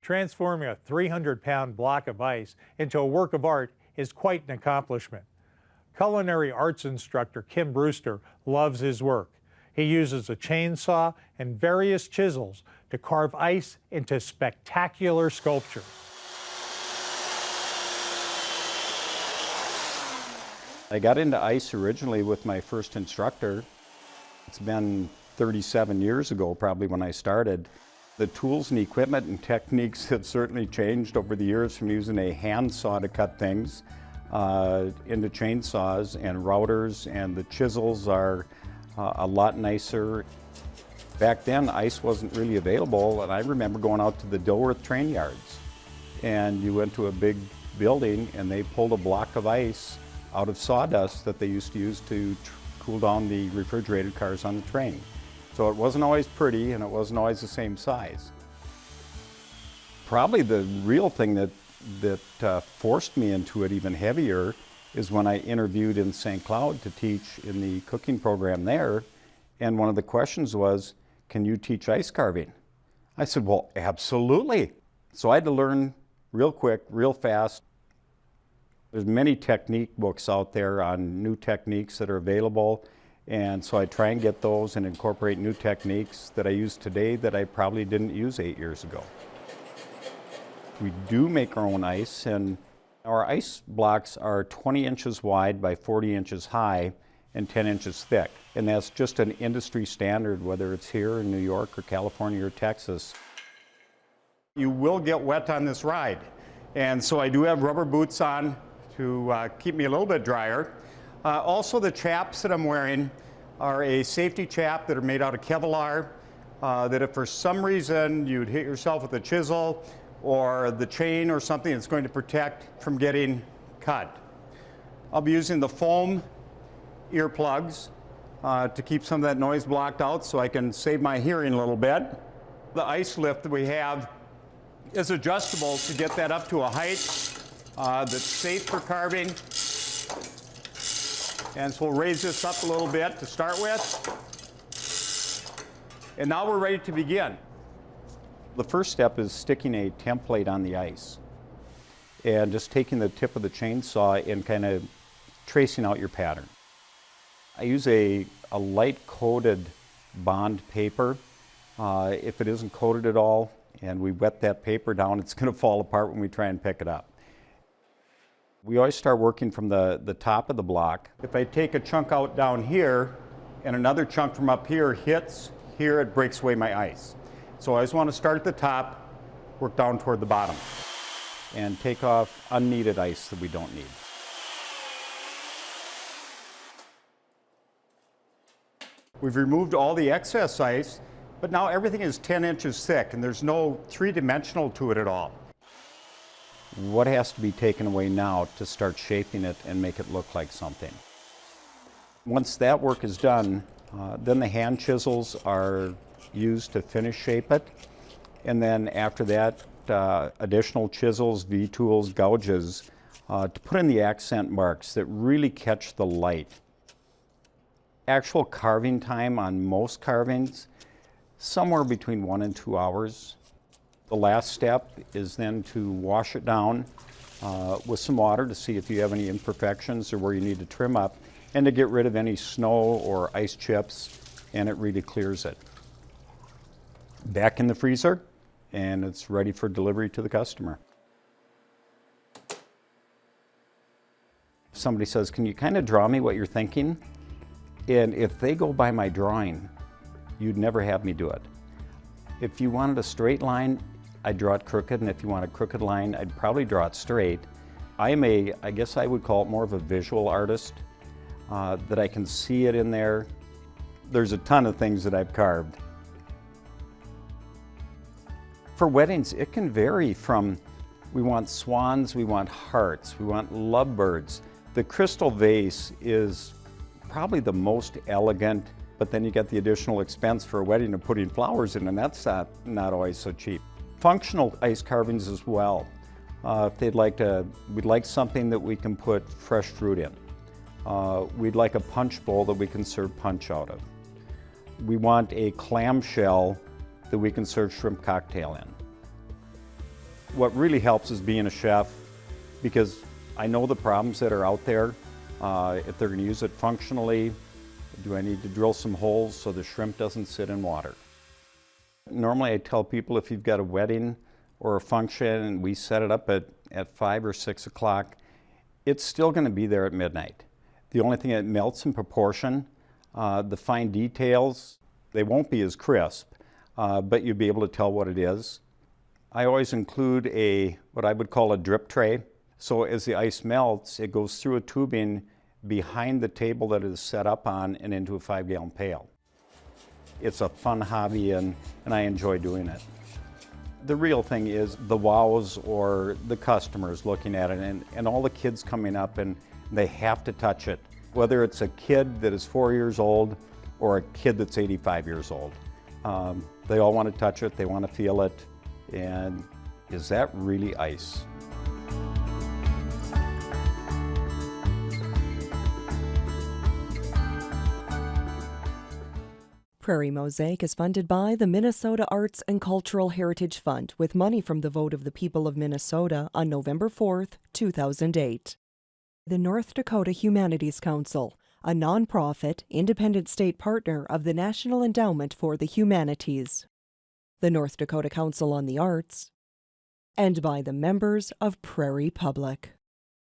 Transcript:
Transforming a 300-pound block of ice into a work of art is quite an accomplishment. Culinary arts instructor Kim Brewster loves his work. He uses a chainsaw and various chisels to carve ice into spectacular sculpture. I got into ice originally with my first instructor. It's been 37 years ago probably when I started. The tools and equipment and techniques have certainly changed over the years, from using a hand saw to cut things into chainsaws and routers, and the chisels are a lot nicer. Back then ice wasn't really available, and I remember going out to the Dilworth train yards, and you went to a big building and they pulled a block of ice out of sawdust that they used to use to cool down the refrigerated cars on the train. So it wasn't always pretty, and it wasn't always the same size. Probably the real thing that forced me into it even heavier is when I interviewed in St. Cloud to teach in the cooking program there, and one of the questions was, can you teach ice carving? I said, well, absolutely. So I had to learn real quick, real fast. There's many technique books out there on new techniques that are available, and so I try and get those and incorporate new techniques that I use today that I probably didn't use 8 years ago. We do make our own ice, and our ice blocks are 20 inches wide by 40 inches high and 10 inches thick. And that's just an industry standard, whether it's here in New York or California or Texas. You will get wet on this ride, and so I do have rubber boots on to keep me a little bit drier. Also, the chaps that I'm wearing are a safety chap that are made out of Kevlar, that if for some reason you'd hit yourself with a chisel or the chain or something, it's going to protect from getting cut. I'll be using the foam earplugs to keep some of that noise blocked out so I can save my hearing a little bit. The ice lift that we have is adjustable to get that up to a height that's safe for carving. And so we'll raise this up a little bit to start with. And now we're ready to begin. The first step is sticking a template on the ice and just taking the tip of the chainsaw and kind of tracing out your pattern. I use a light coated bond paper. If it isn't coated at all and we wet that paper down, it's going to fall apart when we try and pick it up. We always start working from the top of the block. If I take a chunk out down here and another chunk from up here hits here, it breaks away my ice. So I always want to start at the top, work down toward the bottom, and take off unneeded ice that we don't need. We've removed all the excess ice, but now everything is 10 inches thick and there's no three-dimensional to it at all. What has to be taken away now to start shaping it and make it look like something? Once that work is done, then the hand chisels are used to finish shape it. And then after that, additional chisels, V-tools, gouges to put in the accent marks that really catch the light. Actual carving time on most carvings, somewhere between 1 and 2 hours. The last step is then to wash it down with some water to see if you have any imperfections or where you need to trim up, and to get rid of any snow or ice chips, and it really clears it. Back in the freezer, and it's ready for delivery to the customer. Somebody says, can you kind of draw me what you're thinking? And if they go by my drawing, you'd never have me do it. If you wanted a straight line, I'd draw it crooked, and if you want a crooked line, I'd probably draw it straight. I guess I would call it more of a visual artist, that I can see it in there. There's a ton of things that I've carved. For weddings, it can vary from, we want swans, we want hearts, we want lovebirds. The crystal vase is probably the most elegant, but then you get the additional expense for a wedding of putting flowers in, and that's not always so cheap. Functional ice carvings as well. If they'd like we'd like something that we can put fresh fruit in. We'd like a punch bowl that we can serve punch out of. We want a clamshell that we can serve shrimp cocktail in. What really helps is being a chef, because I know the problems that are out there. If they're going to use it functionally, do I need to drill some holes so the shrimp doesn't sit in water? Normally I tell people if you've got a wedding or a function and we set it up at 5 or 6 o'clock, it's still going to be there at midnight. The only thing that melts in proportion, the fine details, they won't be as crisp, but you'll be able to tell what it is. I always include what I would call a drip tray. So as the ice melts, it goes through a tubing behind the table that it is set up on and into a 5-gallon pail. It's a fun hobby and I enjoy doing it. The real thing is the wows or the customers looking at it and all the kids coming up and they have to touch it. Whether it's a kid that is 4 years old or a kid that's 85 years old. They all want to touch it, they want to feel it, and is that really ice? Prairie Mosaic is funded by the Minnesota Arts and Cultural Heritage Fund with money from the vote of the people of Minnesota on November 4th, 2008. The North Dakota Humanities Council, a nonprofit, independent state partner of the National Endowment for the Humanities. The North Dakota Council on the Arts, and by the members of Prairie Public.